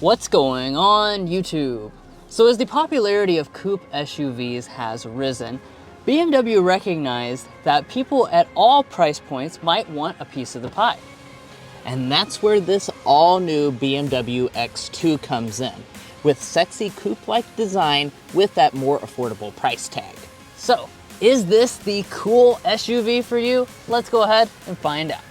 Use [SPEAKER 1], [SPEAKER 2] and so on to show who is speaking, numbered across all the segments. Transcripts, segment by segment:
[SPEAKER 1] What's going on YouTube? So as the popularity of coupe SUVs has risen, BMW recognized that people at all price points might want a piece of the pie. And that's where this all-new BMW X2 comes in, with sexy coupe-like design with that more affordable price tag. So, is this the cool SUV for you? Let's go ahead and find out.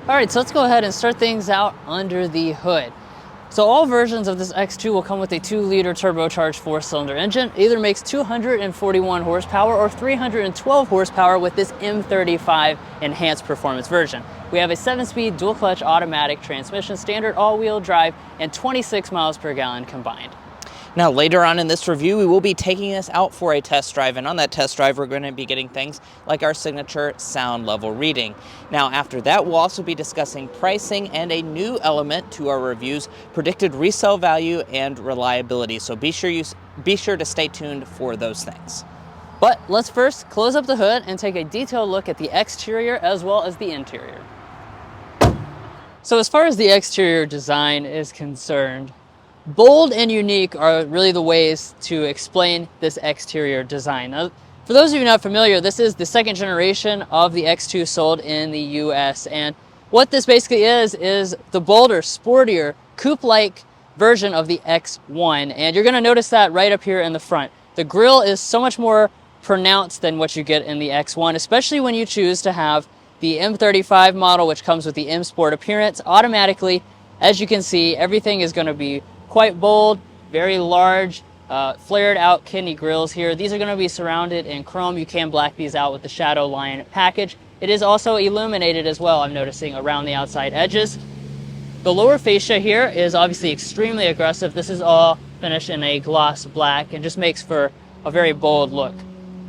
[SPEAKER 1] All right, so let's go ahead and start things out under the hood. So all versions of this X2 will come with a 2-liter turbocharged 4-cylinder engine. It either makes 241 horsepower or 312 horsepower with this M35 enhanced performance version. We have a 7-speed dual-clutch automatic transmission, standard all-wheel drive, and 26 miles per gallon combined.
[SPEAKER 2] Now later on in this review, we will be taking this out for a test drive, and on that test drive we're going to be getting things like our signature sound level reading. Now after that, we'll also be discussing pricing and a new element to our reviews, predicted resale value and reliability. So be sure to stay tuned for those things.
[SPEAKER 1] But let's first close up the hood and take a detailed look at the exterior as well as the interior. So as far as the exterior design is concerned, bold and unique are really the ways to explain this exterior design. Now, for those of you not familiar, this is the second generation of the X2 sold in the US. And what this basically is the bolder, sportier, coupe-like version of the X1. And you're going to notice that right up here in the front. The grille is so much more pronounced than what you get in the X1, especially when you choose to have the M35 model, which comes with the M Sport appearance. Automatically, as you can see, everything is going to be quite bold, very large, flared out kidney grills here. These are going to be surrounded in chrome. You can black these out with the shadow line package. It is also illuminated as well, I'm noticing, around the outside edges. The lower fascia here is obviously extremely aggressive. This is all finished in a gloss black and just makes for a very bold look.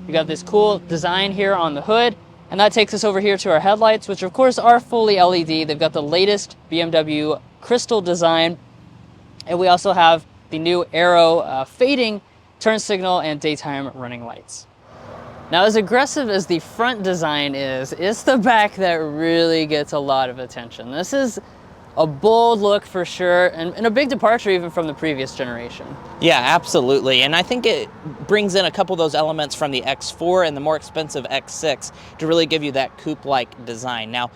[SPEAKER 1] You got this cool design here on the hood, and that takes us over here to our headlights, which of course are fully LED. They've got the latest BMW crystal design. And we also have the new Aero fading turn signal and daytime running lights. Now, as aggressive as the front design is, it's the back that really gets a lot of attention. This is a bold look for sure, and a big departure even from the previous generation.
[SPEAKER 2] Yeah, absolutely. And I think it brings in a couple of those elements from the X4 and the more expensive X6 to really give you that coupe-like design. Now,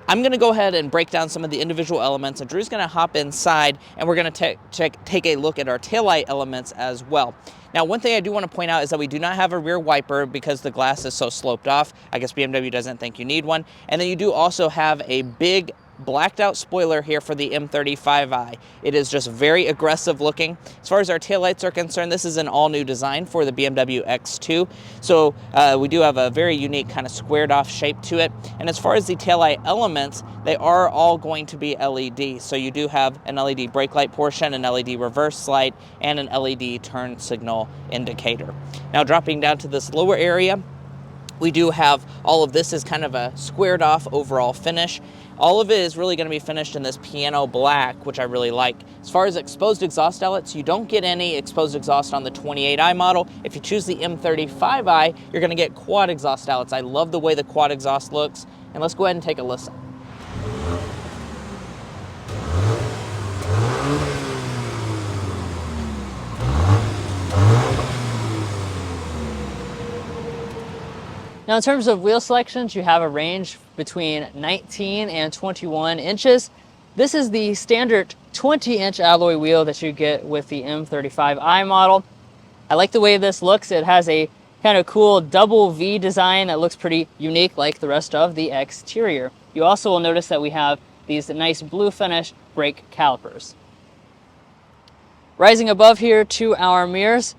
[SPEAKER 2] I'm going to go ahead and break down some of the individual elements, and Drew's going to hop inside and we're going to take a look at our taillight elements as well. Now, one thing I do want to point out is that we do not have a rear wiper because the glass is so sloped off. I guess BMW doesn't think you need one. And then you do also have a big blacked out spoiler here for the M35i. It is just very aggressive looking. As far as our taillights are concerned, this is an all new design for the BMW X2. So we do have a very unique kind of squared off shape to it. And as far as the taillight elements, they are all going to be LED. So you do have an LED brake light portion, an LED reverse light, and an LED turn signal indicator. Now dropping down to this lower area, we do have all of this is kind of a squared off overall finish. All of it is really going to be finished in this piano black, which I really like. As far as exposed exhaust outlets, you don't get any exposed exhaust on the 28i model. If you choose the M35i, you're going to get quad exhaust outlets. I love the way the quad exhaust looks, and let's go ahead and take a listen.
[SPEAKER 1] Now, in terms of wheel selections, you have a range between 19 and 21 inches. This is the standard 20-inch alloy wheel that you get with the M35i model. I like the way this looks. It has a kind of cool double V design that looks pretty unique like the rest of the exterior. You also will notice that we have these nice blue finish brake calipers. Rising above here to our mirrors,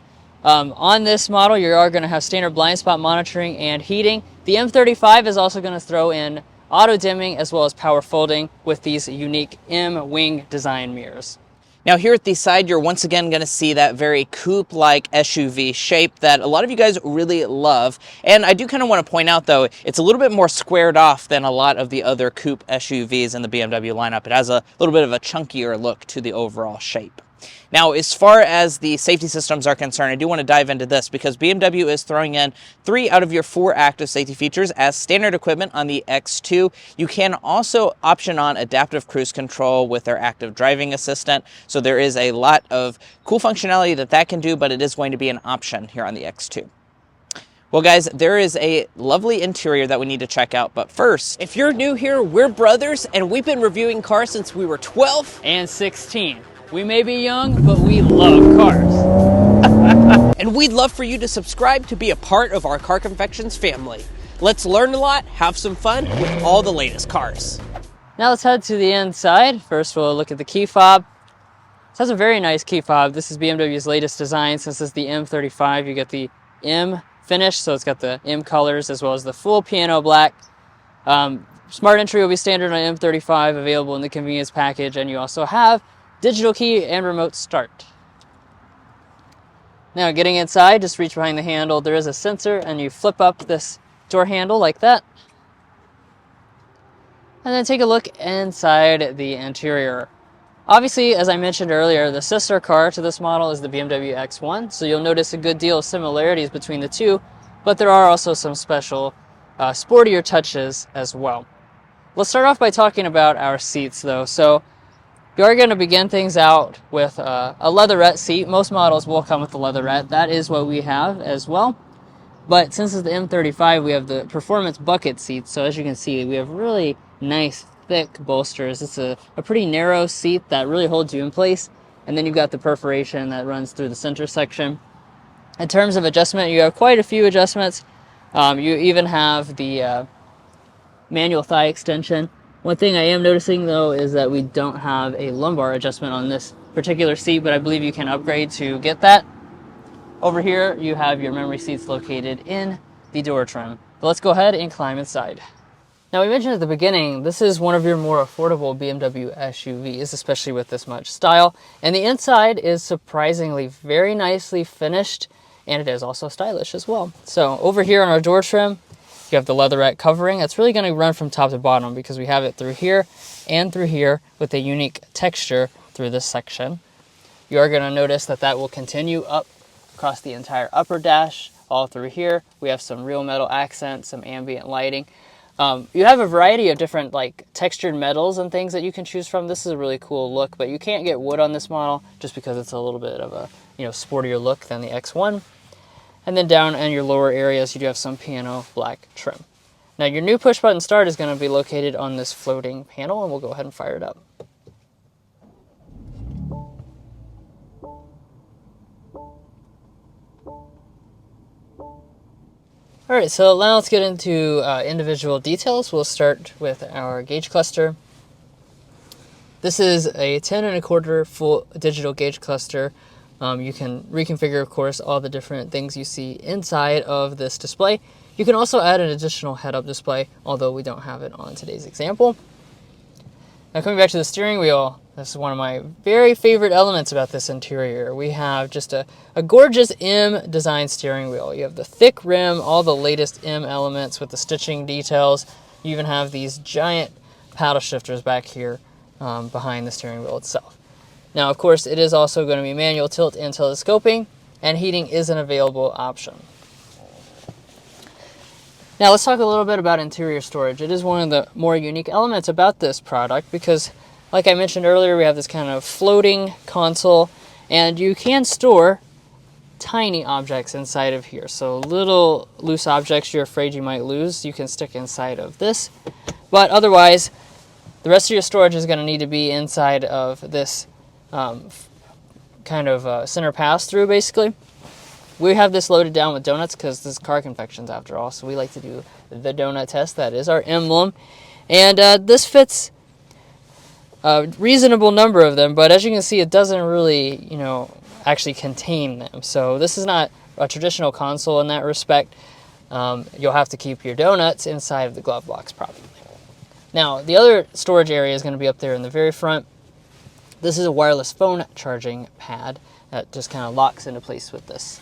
[SPEAKER 1] on this model, you are going to have standard blind spot monitoring and heating. The M35 is also going to throw in auto dimming as well as power folding with these unique M-wing design mirrors.
[SPEAKER 2] Now here at the side, you're once again going to see that very coupe-like SUV shape that a lot of you guys really love. And I do kind of want to point out, though, it's a little bit more squared off than a lot of the other coupe SUVs in the BMW lineup. It has a little bit of a chunkier look to the overall shape. Now, as far as the safety systems are concerned, I do want to dive into this because BMW is throwing in 3 out of your 4 active safety features as standard equipment on the X2. You can also option on adaptive cruise control with their active driving assistant. So there is a lot of cool functionality that can do, but it is going to be an option here on the X2. Well, guys, there is a lovely interior that we need to check out. But first, if you're new here, we're brothers, and we've been reviewing cars since we were 12
[SPEAKER 1] and 16. We may be young, but we love cars.
[SPEAKER 2] And we'd love for you to subscribe to be a part of our Car Confections family. Let's learn a lot, have some fun with all the latest cars.
[SPEAKER 1] Now let's head to the inside. First, we'll look at the key fob. This has a very nice key fob. This is BMW's latest design. Since it's the M35, you get the M finish, so it's got the M colors as well as the full piano black. Smart entry will be standard on M35, available in the convenience package, and you also have digital key and remote start. Now getting inside, just reach behind the handle. There is a sensor, and you flip up this door handle like that. And then take a look inside the interior. Obviously, as I mentioned earlier, the sister car to this model is the BMW X1, so you'll notice a good deal of similarities between the two, but there are also some special sportier touches as well. Let's start off by talking about our seats though. So you are going to begin things out with a leatherette seat. Most models will come with the leatherette. That is what we have as well. But since it's the M35, we have the performance bucket seats. So as you can see, we have really nice thick bolsters. It's a pretty narrow seat that really holds you in place. And then you've got the perforation that runs through the center section. In terms of adjustment, you have quite a few adjustments. You even have the manual thigh extension. One thing I am noticing though is that we don't have a lumbar adjustment on this particular seat, but I believe you can upgrade to get that. Over here, you have your memory seats located in the door trim. But let's go ahead and climb inside. Now, we mentioned at the beginning, this is one of your more affordable BMW SUVs, especially with this much style. And the inside is surprisingly very nicely finished, and it is also stylish as well. So over here on our door trim, you have the leatherette covering. That's really going to run from top to bottom because we have it through here and through here with a unique texture through this section. You are going to notice that that will continue up across the entire upper dash, all through here. We have some real metal accents, some ambient lighting. You have a variety of different like textured metals and things that you can choose from. This is a really cool look, but you can't get wood on this model just because it's a little bit of a sportier look than the X1. And then down in your lower areas, you do have some piano black trim. Now your new push button start is going to be located on this floating panel, and we'll go ahead and fire it up. All right, so now let's get into individual details. We'll start with our gauge cluster. This is a 10 1/4 full digital gauge cluster. You can reconfigure, of course, all the different things you see inside of this display. You can also add an additional head-up display, although we don't have it on today's example. Now coming back to the steering wheel, this is one of my very favorite elements about this interior. We have just a gorgeous M design steering wheel. You have the thick rim, all the latest M elements with the stitching details. You even have these giant paddle shifters back here behind the steering wheel itself. Now, of course, it is also going to be manual tilt and telescoping, and heating is an available option. Now, let's talk a little bit about interior storage. It is one of the more unique elements about this product because, like I mentioned earlier, we have this kind of floating console, and you can store tiny objects inside of here. So little loose objects you're afraid you might lose, you can stick inside of this. But otherwise, the rest of your storage is going to need to be inside of this kind of center pass-through, basically. We have this loaded down with donuts because this is Car Confections after all, so we like to do the donut test. That is our emblem. And this fits a reasonable number of them, but as you can see, it doesn't really, actually contain them. So this is not a traditional console in that respect. You'll have to keep your donuts inside of the glove box probably. Now, the other storage area is going to be up there in the very front. This is a wireless phone charging pad that just kind of locks into place with this.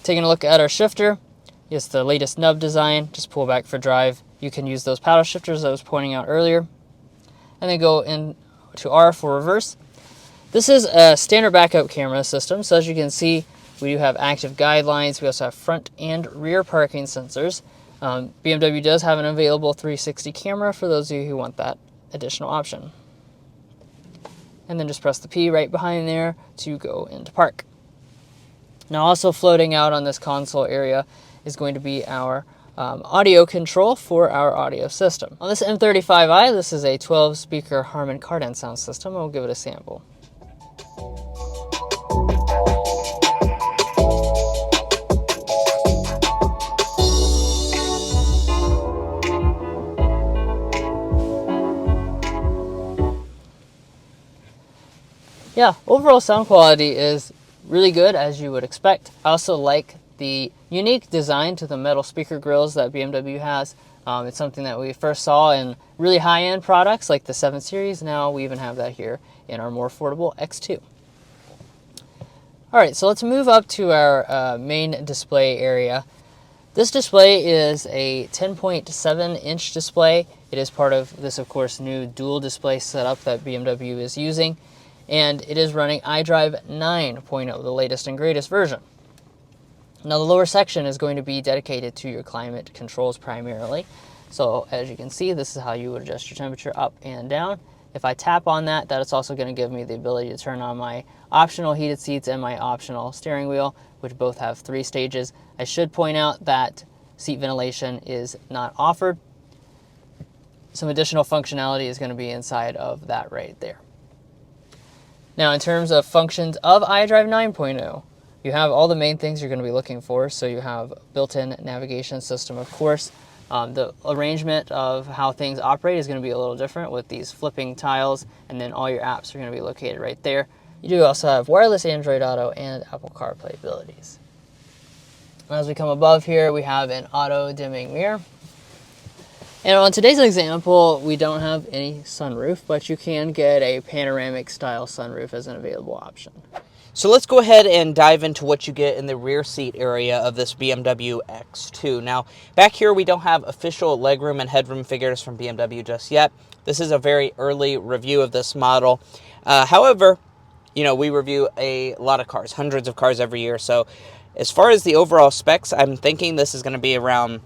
[SPEAKER 1] Taking a look at our shifter, it's the latest nub design. Just pull back for drive. You can use those paddle shifters I was pointing out earlier. And then go into R for reverse. This is a standard backup camera system, so as you can see, we do have active guidelines. We also have front and rear parking sensors. BMW does have an available 360 camera for those of you who want that additional option. And then just press the P right behind there to go into park. Now also floating out on this console area is going to be our audio control for our audio system. On this M35i, this is a 12-speaker Harman Kardon sound system. I'll give it a sample. Yeah, overall sound quality is really good, as you would expect. I also like the unique design to the metal speaker grills that BMW has. It's something that we first saw in really high-end products like the 7 Series. Now we even have that here in our more affordable X2. All right, so let's move up to our main display area. This display is a 10.7-inch display. It is part of this, of course, new dual display setup that BMW is using. And it is running iDrive 9.0, the latest and greatest version. Now the lower section is going to be dedicated to your climate controls primarily. So as you can see, this is how you would adjust your temperature up and down. If I tap on that, that is also going to give me the ability to turn on my optional heated seats and my optional steering wheel, which both have 3 stages. I should point out that seat ventilation is not offered. Some additional functionality is going to be inside of that right there. Now, in terms of functions of iDrive 9.0, you have all the main things you're going to be looking for. So you have built-in navigation system, of course. The arrangement of how things operate is going to be a little different with these flipping tiles, and then all your apps are going to be located right there. You do also have wireless Android Auto and Apple CarPlay abilities. As we come above here, we have an auto-dimming mirror. And on today's example, we don't have any sunroof, but you can get a panoramic style sunroof as an available option.
[SPEAKER 2] So let's go ahead and dive into what you get in the rear seat area of this BMW X2. Now, back here we don't have official legroom and headroom figures from BMW just yet. This is a very early review of this model. However, you know, we review a lot of cars, hundreds of cars every year. So as far as the overall specs, I'm thinking this is going to be around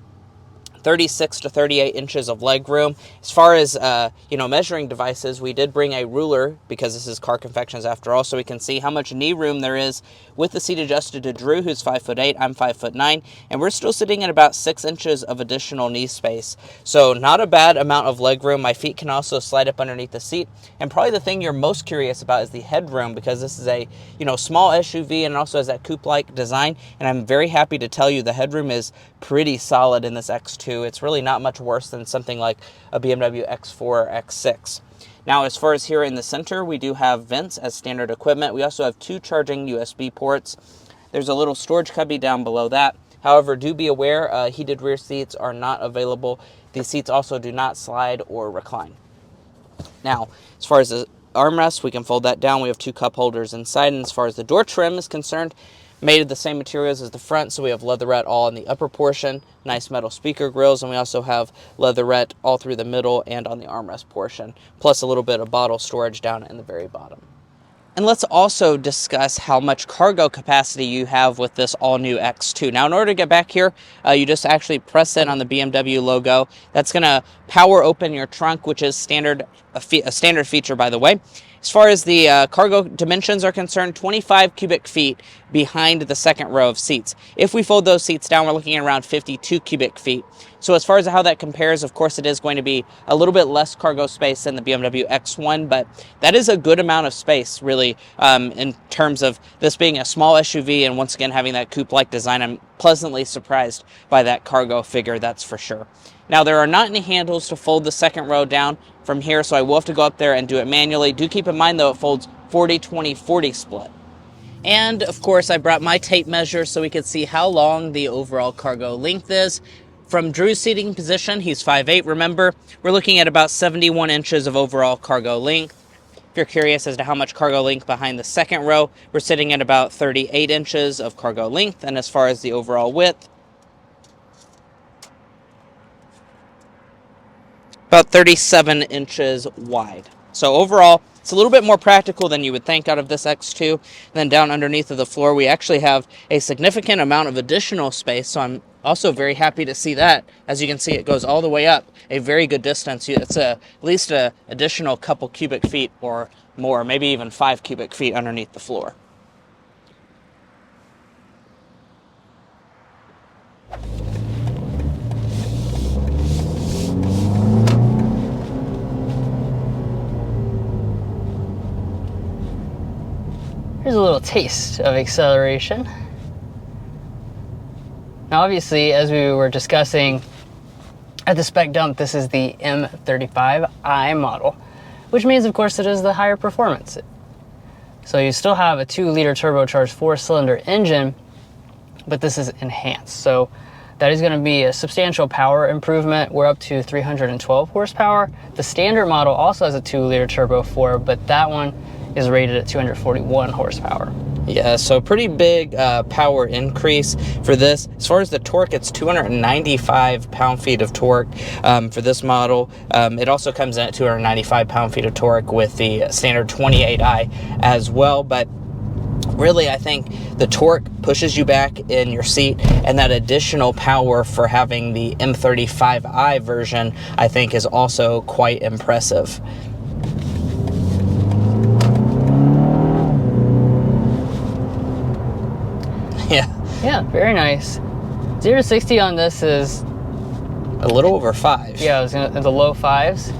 [SPEAKER 2] 36 to 38 inches of leg room. As far as, measuring devices, we did bring a ruler because this is Car Confections after all, so we can see how much knee room there is with the seat adjusted to Drew, who's 5'8", I'm 5'9", and we're still sitting at about 6 inches of additional knee space. So not a bad amount of leg room. My feet can also slide up underneath the seat. And probably the thing you're most curious about is the headroom, because this is a, small SUV and it also has that coupe-like design. And I'm very happy to tell you the headroom is pretty solid in this X2. It's really not much worse than something like a BMW X4 or X6. Now, as far as here in the center, we do have vents as standard equipment. We also have 2 charging USB ports. There's a little storage cubby down below that. However, do be aware, heated rear seats are not available. These seats also do not slide or recline. Now, as far as the armrest, we can fold that down. We have 2 cup holders inside. And as far as the door trim is concerned, made of the same materials as the front, so we have leatherette all in the upper portion, nice metal speaker grills, and we also have leatherette all through the middle and on the armrest portion, plus a little bit of bottle storage down in the very bottom. And let's also discuss how much cargo capacity you have with this all-new X2. Now, in order to get back here, you just actually press in on the BMW logo. That's going to power open your trunk, which is a standard feature, by the way. As far as the cargo dimensions are concerned, 25 cubic feet behind the second row of seats. If we fold those seats down, we're looking at around 52 cubic feet. So as far as how that compares, of course, it is going to be a little bit less cargo space than the BMW X1, but that is a good amount of space, really, in terms of this being a small SUV and once again having that coupe-like design. I'm pleasantly surprised by that cargo figure, that's for sure. Now, there are not any handles to fold the second row down from here, so I will have to go up there and do it manually. Do keep in mind, though, it folds 40-20-40 split. And, of course, I brought my tape measure so we could see how long the overall cargo length is. From Drew's seating position, he's 5'8", remember, we're looking at about 71 inches of overall cargo length. If you're curious as to how much cargo length behind the second row, we're sitting at about 38 inches of cargo length. And as far as the overall width, about 37 inches wide. So overall, it's a little bit more practical than you would think out of this X2. And then down underneath of the floor, we actually have a significant amount of additional space. So I'm also very happy to see that. As you can see, it goes all the way up a very good distance. It's at least an additional couple cubic feet or more, maybe even 5 cubic feet underneath the floor.
[SPEAKER 1] Here's a little taste of acceleration. Now obviously, as we were discussing at the spec dump, this is the M35i model, which means of course it is the higher performance. So you still have a 2-liter turbocharged 4-cylinder engine, but this is enhanced. So that is going to be a substantial power improvement. We're up to 312 horsepower. The standard model also has a 2-liter turbo 4, but that one is rated at 241 horsepower.
[SPEAKER 2] Yeah, so pretty big power increase for this. As far as the torque, it's 295 pound-feet of torque for this model. It also comes in at 295 pound-feet of torque with the standard 28i as well, but really, I think the torque pushes you back in your seat, and that additional power for having the M35i version, I think, is also quite impressive.
[SPEAKER 1] Yeah, very nice. 0 to 60 on this is
[SPEAKER 2] a little over 5.
[SPEAKER 1] Yeah, it was in the low 5s.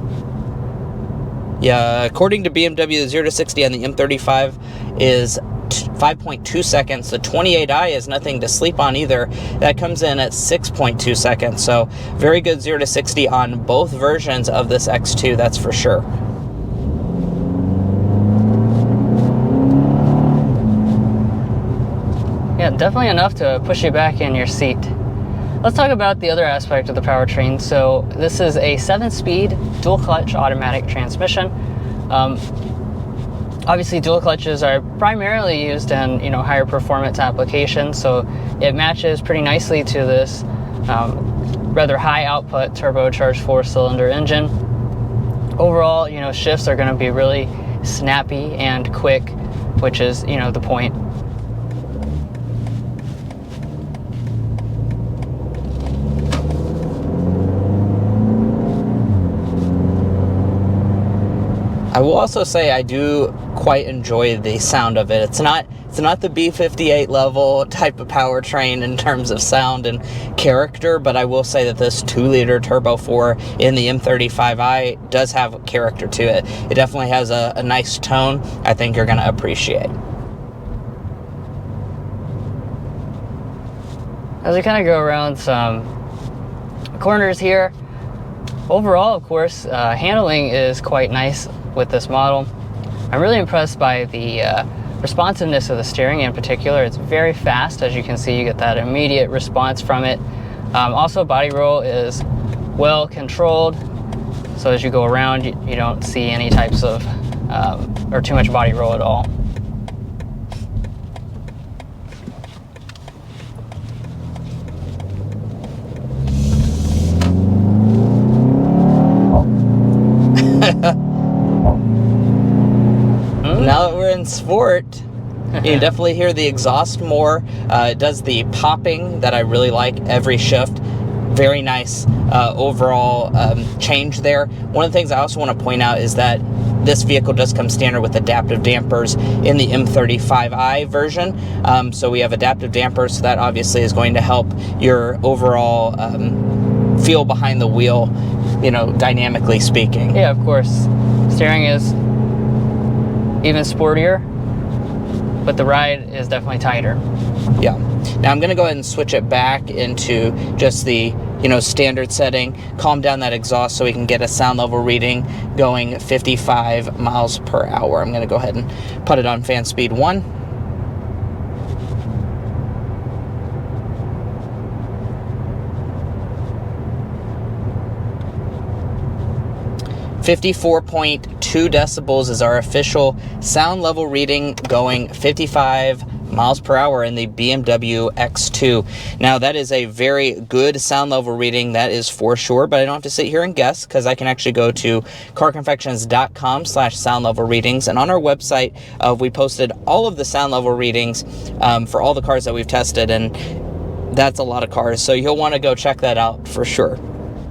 [SPEAKER 2] Yeah, according to BMW, the 0 to 60 on the M35 is 5.2 seconds. The 28i is nothing to sleep on either. That comes in at 6.2 seconds. So very good 0 to 60 on both versions of this X2, that's for sure.
[SPEAKER 1] Yeah, definitely enough to push you back in your seat. Let's talk about the other aspect of the powertrain. So this is a 7-speed dual clutch automatic transmission. Obviously, dual clutches are primarily used in higher performance applications, so it matches pretty nicely to this rather high output turbocharged 4-cylinder engine. Overall, shifts are going to be really snappy and quick, which is the point.
[SPEAKER 2] I will also say I do quite enjoy the sound of it. It's not the B58 level type of powertrain in terms of sound and character, but I will say that this 2-liter turbo 4 in the M35i does have character to it. It definitely has a nice tone I think you're going to appreciate.
[SPEAKER 1] As we kind of go around some corners here, overall, of course, handling is quite nice with this model. I'm really impressed by the responsiveness of the steering in particular. It's very fast. As you can see, you get that immediate response from it. Also, body roll is well controlled, so as you go around, you don't see any types of or too much body roll at all.
[SPEAKER 2] Now that we're in sport, you can definitely hear the exhaust more. It does the popping that I really like every shift. Very nice overall change there. One of the things I also want to point out is that this vehicle does come standard with adaptive dampers in the M35i version. So we have adaptive dampers, so that obviously is going to help your overall feel behind the wheel, dynamically speaking.
[SPEAKER 1] Yeah, of course. Steering is even sportier, but the ride is definitely tighter.
[SPEAKER 2] Yeah. Now I'm going to go ahead and switch it back into just the standard setting, calm down that exhaust so we can get a sound level reading going 55 miles per hour. I'm going to go ahead and put it on fan speed 1. 54.2 decibels is our official sound level reading, going 55 miles per hour in the BMW X2. Now that is a very good sound level reading, that is for sure, but I don't have to sit here and guess, because I can actually go to carconfections.com/sound level readings, and on our website we posted all of the sound level readings for all the cars that we've tested, and that's a lot of cars, so you'll want to go check that out for sure.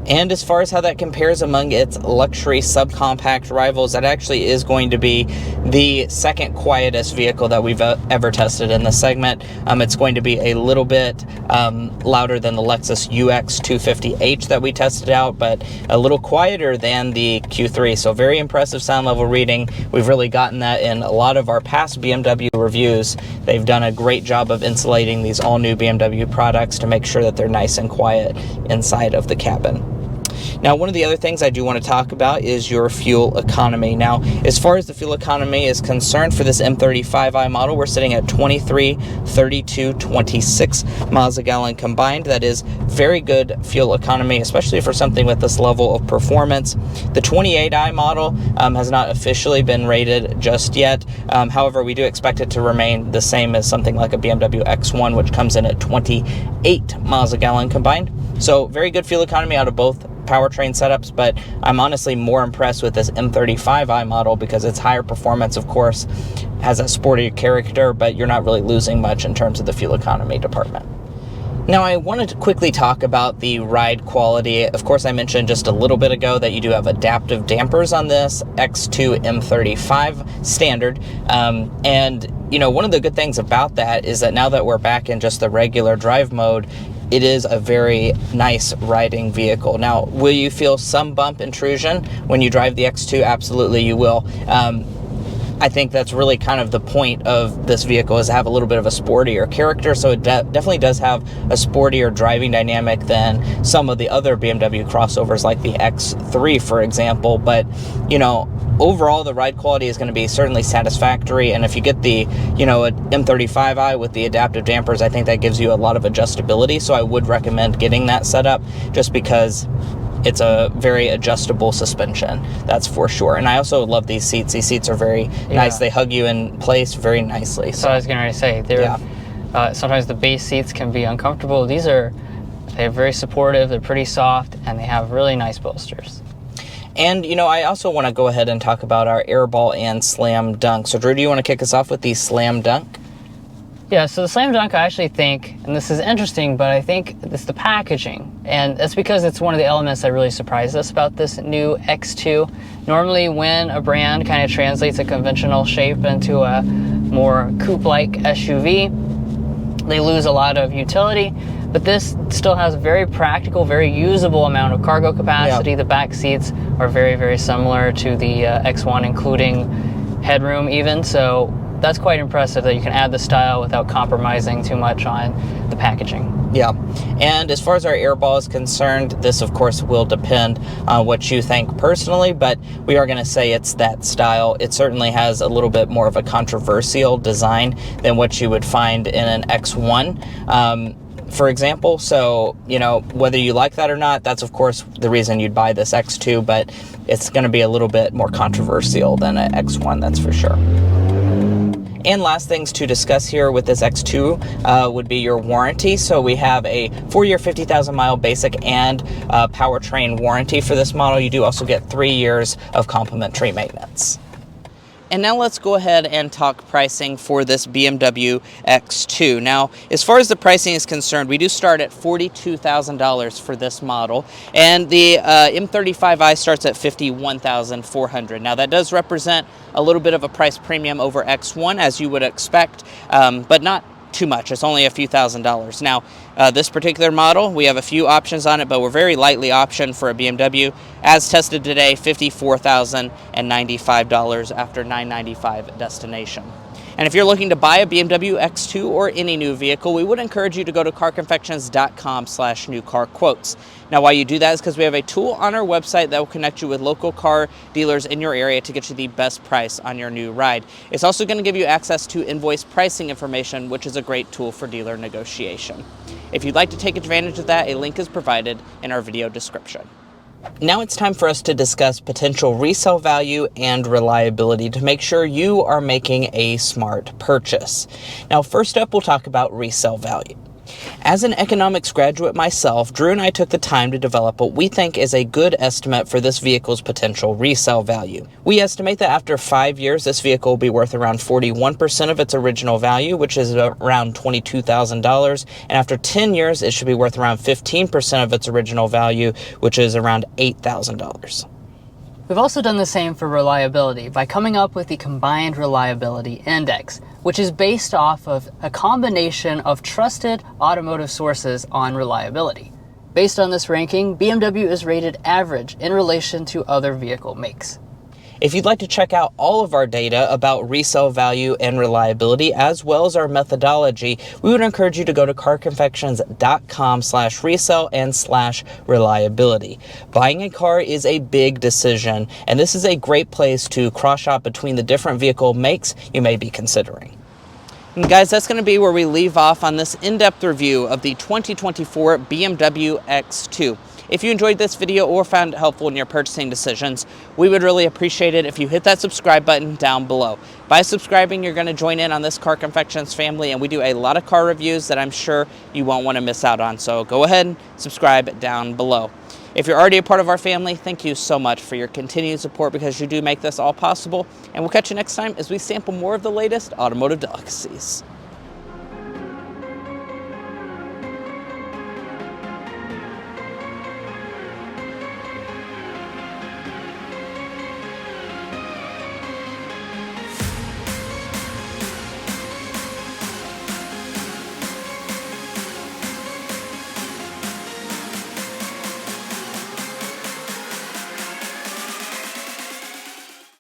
[SPEAKER 2] And as far as how that compares among its luxury subcompact rivals, that actually is going to be the second quietest vehicle that we've ever tested in this segment. It's going to be a little bit louder than the Lexus UX 250h that we tested out, but a little quieter than the Q3. So very impressive sound level reading. We've really gotten that in a lot of our past BMW reviews. They've done a great job of insulating these all new BMW products to make sure that they're nice and quiet inside of the cabin. Now, one of the other things I do want to talk about is your fuel economy. Now, as far as the fuel economy is concerned for this M35i model, we're sitting at 23, 32, 26 miles a gallon combined. That is very good fuel economy, especially for something with this level of performance. The 28i model has not officially been rated just yet. However, we do expect it to remain the same as something like a BMW X1, which comes in at 28 miles a gallon combined. So very good fuel economy out of both powertrain setups, but I'm honestly more impressed with this M35i model because it's higher performance, of course, has a sporty character, but you're not really losing much in terms of the fuel economy department. Now, I wanted to quickly talk about the ride quality. Of course, I mentioned just a little bit ago that you do have adaptive dampers on this X2 M35 standard. And, you know, one of the good things about that is that now that we're back in just the regular drive mode, it is a very nice riding vehicle. Now, will you feel some bump intrusion when you drive the X2? Absolutely, you will. I think that's really kind of the point of this vehicle, is to have a little bit of a sportier character, so it definitely does have a sportier driving dynamic than some of the other BMW crossovers like the X3, for example. But, you know, overall the ride quality is going to be certainly satisfactory, and if you get the, you know, an M35i with the adaptive dampers, I think that gives you a lot of adjustability, so I would recommend getting that setup just because it's a very adjustable suspension, that's for sure. And I also love these seats. These seats are very nice. They hug you in place very nicely.
[SPEAKER 1] So I was going to say, they're sometimes the base seats can be uncomfortable. They're very supportive, they're pretty soft, and they have really nice bolsters.
[SPEAKER 2] And, you know, I also want to go ahead and talk about our airball and slam dunk. So, Drew, do you want to kick us off with the slam dunk?
[SPEAKER 1] Yeah, so the slam dunk, I actually think, and this is interesting, but I think it's the packaging. And that's because it's one of the elements that really surprised us about this new X2. Normally, when a brand kind of translates a conventional shape into a more coupe-like SUV, they lose a lot of utility. But this still has a very practical, very usable amount of cargo capacity. Yep. The back seats are very, very similar to the X1, including headroom even. So that's quite impressive that you can add the style without compromising too much on the packaging.
[SPEAKER 2] Yeah, and as far as our airball is concerned, this of course will depend on what you think personally, but we are going to say it's that style. It certainly has a little bit more of a controversial design than what you would find in an X1. For example, so, you know, whether you like that or not, that's of course the reason you'd buy this X2, but it's going to be a little bit more controversial than an X1, that's for sure. And last things to discuss here with this X2 would be your warranty. So we have a 4-year, 50,000 mile basic and powertrain warranty for this model. You do also get 3 years of complimentary maintenance. And now let's go ahead and talk pricing for this BMW X2. Now, as far as the pricing is concerned, we do start at $42,000 for this model, and the M35i starts at $51,400. Now, that does represent a little bit of a price premium over X1, as you would expect, but not too much. It's only a few $1,000s. Now, this particular model, we have a few options on it, but we're very lightly optioned for a BMW. As tested today, $54,095 after $995 destination. And if you're looking to buy a BMW X2 or any new vehicle, we would encourage you to go to carconfections.com/newcarquotes. Now, why you do that is because we have a tool on our website that will connect you with local car dealers in your area to get you the best price on your new ride. It's also going to give you access to invoice pricing information, which is a great tool for dealer negotiation. If you'd like to take advantage of that, a link is provided in our video description. Now it's time for us to discuss potential resale value and reliability to make sure you are making a smart purchase. Now, first up, we'll talk about resale value. As an economics graduate myself, Drew and I took the time to develop what we think is a good estimate for this vehicle's potential resale value. We estimate that after 5 years, this vehicle will be worth around 41% of its original value, which is around $22,000. And after 10 years, it should be worth around 15% of its original value, which is around $8,000.
[SPEAKER 1] We've also done the same for reliability by coming up with the Combined Reliability Index, which is based off of a combination of trusted automotive sources on reliability. Based on this ranking, BMW is rated average in relation to other vehicle makes.
[SPEAKER 2] If you'd like to check out all of our data about resale value and reliability, as well as our methodology, we would encourage you to go to carconfections.com/resale and /reliability. Buying a car is a big decision, and this is a great place to cross-shop between the different vehicle makes you may be considering. And guys, that's going to be where we leave off on this in-depth review of the 2024 BMW X2. If you enjoyed this video or found it helpful in your purchasing decisions, we would really appreciate it if you hit that subscribe button down below. By subscribing, you're going to join in on this Car Confections family, and we do a lot of car reviews that I'm sure you won't want to miss out on. So go ahead and subscribe down below. If you're already a part of our family, thank you so much for your continued support, because you do make this all possible. And we'll catch you next time as we sample more of the latest automotive delicacies.